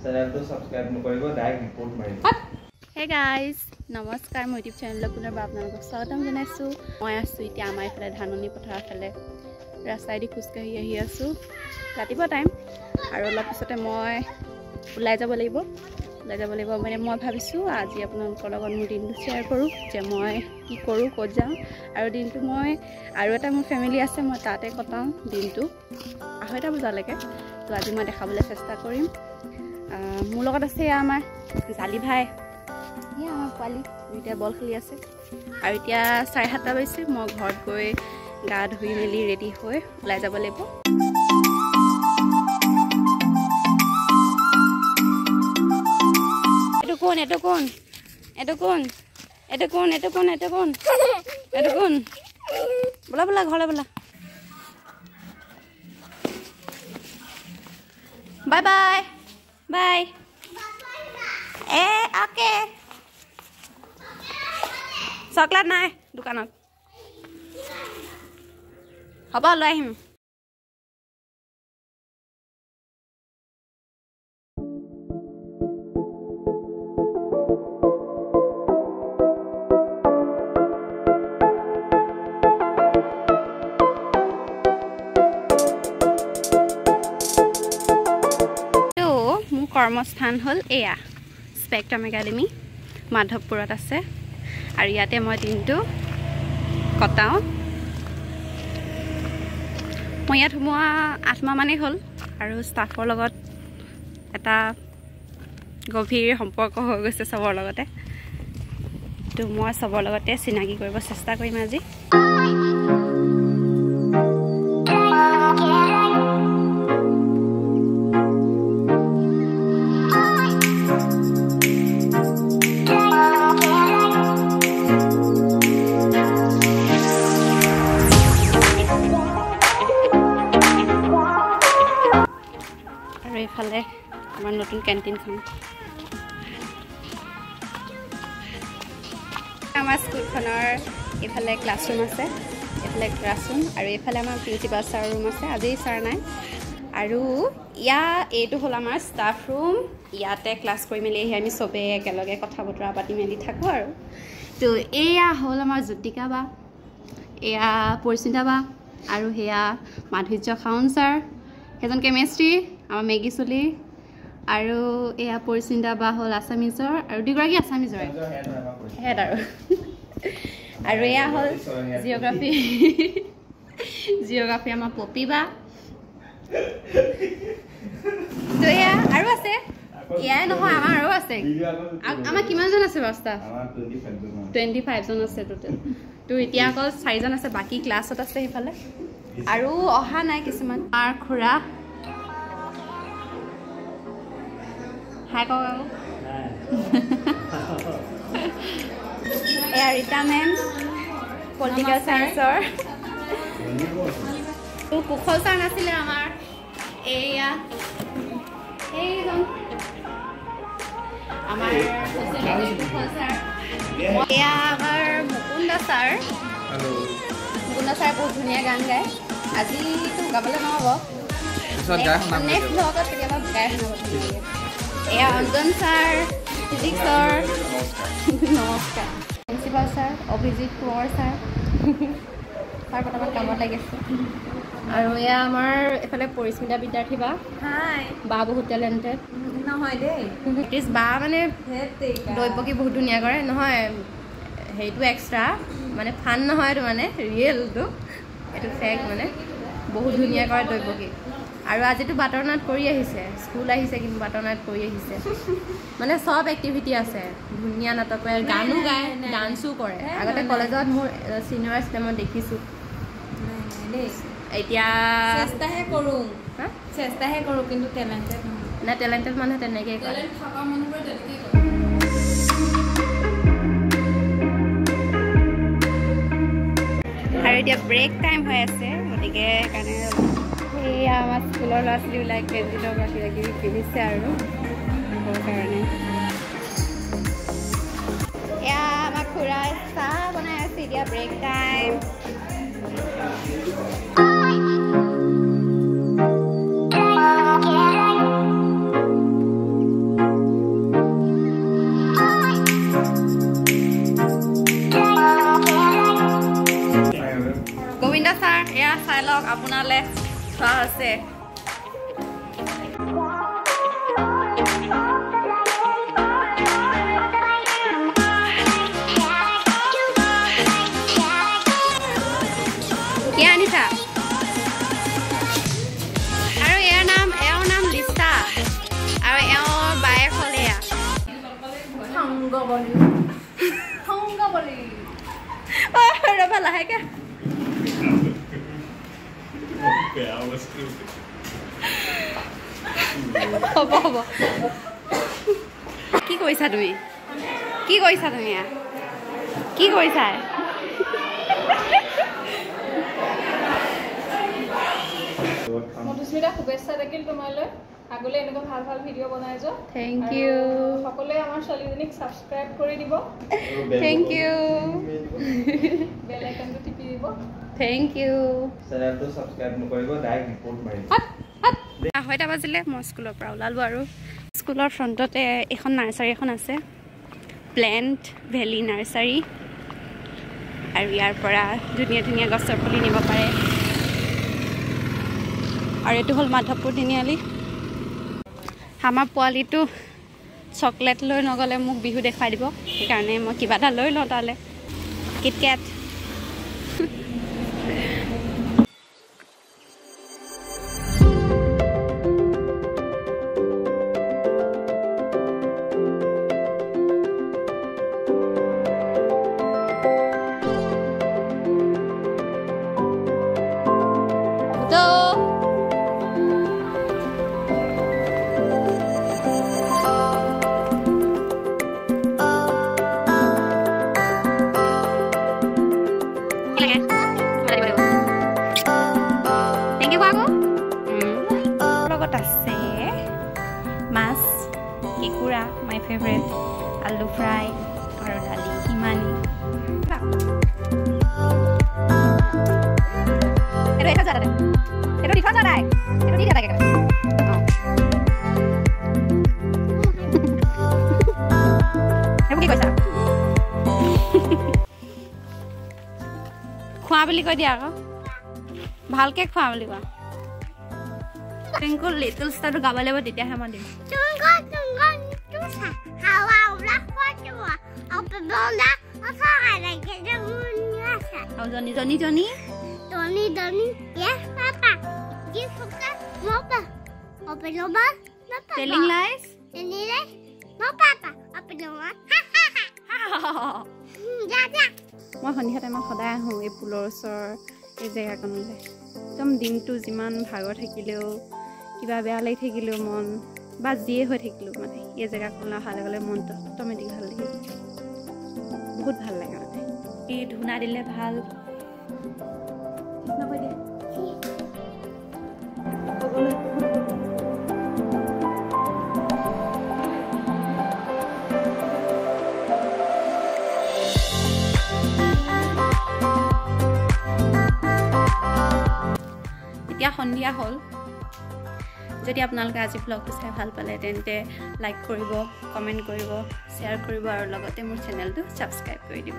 চেনেলটো সাবস্ক্ৰাইব নকৰিব direct report মাৰিব হে গাইজ নমস্কাৰ মই ইউটিউব চেনেলত পুনৰবাৰ আপোনালোকক স্বাগতম জনাইছোঁ মই আছোঁ এতিয়া আমাৰ এইফালে ধাননি পথাৰৰ ফালে ৰাস্তাইদি খোজকাঢ়ি আহি আছোঁ ৰাতিপুৱা টাইম আৰু অলপ পিছতে মই ওলাই যাব লাগিব মানে মই ভাবিছোঁ আজি আপোনালোকৰ লগত মোৰ দিনটো শ্বেয়াৰ কৰোঁ যে মই কি কৰোঁ ক'ত যাওঁ আৰু দিনটো মই আৰু এটা মোৰ ফেমিলি আছে মই তাতে কটাওঁ দিনটো 2:30 বজালৈকে তো আজি মই দেখাবলৈ চেষ্টা কৰিম মোৰ লগত আছে আমাৰ জালি ভাই আমাৰ পোৱালি দুইটা বল খেলি আছে আৰু এতিয়া 7:30 বাজিছে মই ঘৰত গৈ গা ধুই মেলি ৰেডি হৈ ওলাই যাব লাগিব এইটো কোন বলা বলা ঘৰলৈ বলা bye bye bye okay chocolate নাই দোকানত হ'ব লৈ আহিম কৰ্মস্থান হ'ল এয়া স্পেক্ট্ৰাম একাডেমি মাধৱপুৰত আছে আৰু ইয়াতে মই দিনটো কটাওঁ মই ইয়াত সোমোৱা 8 মাহ মানেই হ'ল আৰু ষ্টাফৰ লগত এটা গভীৰ সম্পৰ্ক হৈ গৈছে চবৰ লগতে তো মই চবৰ লগতে চিনাকি কৰিব চেষ্টা কৰিম আজি এইফালে আমাৰ নতুন কেণ্টিনখন আমাৰ স্কুলখনৰ এইফালে ক্লাছৰুম আছে আৰু এইফালে আমাৰ প্ৰিন্সিপাল ছাৰ ৰুম আছে আজি ছাৰ নাই আৰু এইটো হ'ল আমাৰ ষ্টাফ ৰুম ইয়াতে ক্লাছ কৰি মেলি আহি আমি চবেই একেলগে কথা বতৰা পাতি মেলি থাকোঁ আৰু তো এয়া হ'ল আমাৰ জ্যোতিকা বা এয়া পৰিস্মিতা বা আৰু সেয়া মাধুৰ্য খাউন ছাৰ সেইজন কেমেষ্ট্ৰি আমাৰ মেগী চলি আৰু এয়া পৰিস্মিতা বা হ'ল আছামিজৰ আৰু দুগৰাকী আছামিজৰ হেড আৰু এয়া হ'ল জিঅ'গ্ৰাফি আমাৰ পপি বা তো এয়া আৰু আছে এয়াই নহয় আমাৰ আৰু আছে আমাৰ কিমানজন আছে বাৰু ষ্টাফ 25 জন আছে টোটেল তো এতিয়া অকল 4 জন আছে বাকী ক্লাছত আছে সেইফালে আৰু অহা নাই কিছুমান আমাৰ খুৰা হাই কওক এয়া ৰীতা মেম পলিটিকেল চায়েন্সৰ কুশল ছাৰ নাছিলে আমাৰ এয়া এইজন আমাৰ কুশল ছাৰ এয়া আমাৰ মুকুন্দ ছাৰ বহুত ধুনীয়া গান গায় আজিতো গাবলৈ নহ'ব নেক্সট ব্লগত কেতিয়াবা গাই শুনাব এয়া অঞ্জন ছাৰ ফিজিক্সৰ নমস্কাৰ principal sir Abhijit Konwar sir বৰ্তমান কামত লাগিছে আৰু এয়া আমাৰ এইফালে পৰিস্মিতা বিদ্যাৰ্থী বা বহুত টেলেণ্টেড নহয় দেই বা মানে দৈৱকী বহুত ধুনীয়া কৰে নহয় সেইটো এক্সট্ৰা মানে ফান নহয় এইটো মানে ৰিয়েলটো এইটো ফেক মানে বহুত ধুনীয়া কৰে দৈৱকী আৰু আজিতো বাটৰ নাট কৰি আহিছে স্কুল আহিছে কিন্তু বাটৰ নাট কৰি আহিছে মানে সব এক্টিভিটি আছে ধুনীয়া নাটক কৰে গানো গায় ডান্সো কৰে আগতে কলেজত মোৰ চিনিয়ৰ আছিলে মই দেখিছোঁ এতিয়া চেষ্টাহে কৰোঁ কিন্তু টেলেণ্টেড নহয় টেলেণ্টেড মানুহে তেনেকৈ কৰে আৰু এতিয়া ব্ৰেক টাইম হৈ আছে গতিকে সেইকাৰণে এয়া আমাৰ স্কুলৰ ল'ৰা ছোৱালীবিলাক কেণ্টিনৰ পৰা কিবা কিবি কিনিছে আৰু কাৰণে এয়া আমাৰ খুৰাই চাহ বনাই আছে এতিয়া ব্ৰেক টাইম চাওক আপোনালে থোৱা আছে কি আনিছা আৰু এওঁৰ নাম লিচা আৰু এওঁৰ বায়েক হ'ল এয়া ৰ'বা লাহেকে হ'ব হ'ব কি কৰিছা তুমি কি কৰিছা মধুস্মিতা শুভেচ্ছা থাকিল তোমালৈ আগলৈ এনেকুৱা ভাল ভাল ভিডিঅ' বনাই যোৱা থেংক ইউ সকলোৱে আমাৰ ছোৱালীজনীক ছাবস্ক্ৰাইব কৰি দিব থেংক ইউ বেল আইকনটো টিপি দিব থেংক ইউ চেনেলটো ছাবস্ক্ৰাইব নকৰিব ডাইৰেক্ট ৰিপৰ্ট মাৰিব 8টা বাজিলে মই স্কুলৰ পৰা ওলালোঁ আৰু স্কুলৰ ফ্ৰণ্টতে এখন নাৰ্চাৰী এখন আছে প্লেণ্ট ভেলী নাৰ্চাৰী আৰু ইয়াৰ পৰা ধুনীয়া ধুনীয়া গছৰ পুলি নিব পাৰে আৰু এইটো হ'ল মাধৱপুৰ তিনিআলি আমাৰ পোৱালিটো চকলেট লৈ নগ'লে মোক বিহু দেখুৱাই দিব সেইকাৰণে মই কিবা এটা লৈ লওঁ তালৈ কিটকেট মাছ কেকুৰা মাই ফেভৰেট আলু ফ্ৰাই আৰু দালি ইমানি খোৱা বুলি কৈ দিয়া আকৌ ভালকে খোৱা বুলি কোৱা Twinkle little star to gabale ba titya hai mandi Johnny yes papa give papa papa open your mouth telling lies no papa open your mouth মই সন্ধিয়া টাইমত সদায় আহোঁ এই পুলৰ ওচৰ এই জেগাকণলৈ একদম দিনটো যিমান ভাগৰ থাকিলেও কিবা বেয়া লাগি থাকিলেও মন বা যিয়ে হৈ থাকিলেও মানে এই জেগাকণলৈ অহাৰ লগে মনটো অট'মেটিক ভাল লাগে বহুত ভাল লাগে মানে এই ধূনা দিলে ভাল নকয় দিয়া এতিয়া সন্ধিয়া হ'ল যদি আপোনালোকে আজি ব্লগটো চাই ভাল পালে তেন্তে লাইক কৰিব কমেণ্ট কৰিব শ্বেয়াৰ কৰিব আৰু লগতে মোৰ চেনেলটো ছাবস্ক্ৰাইব কৰি দিব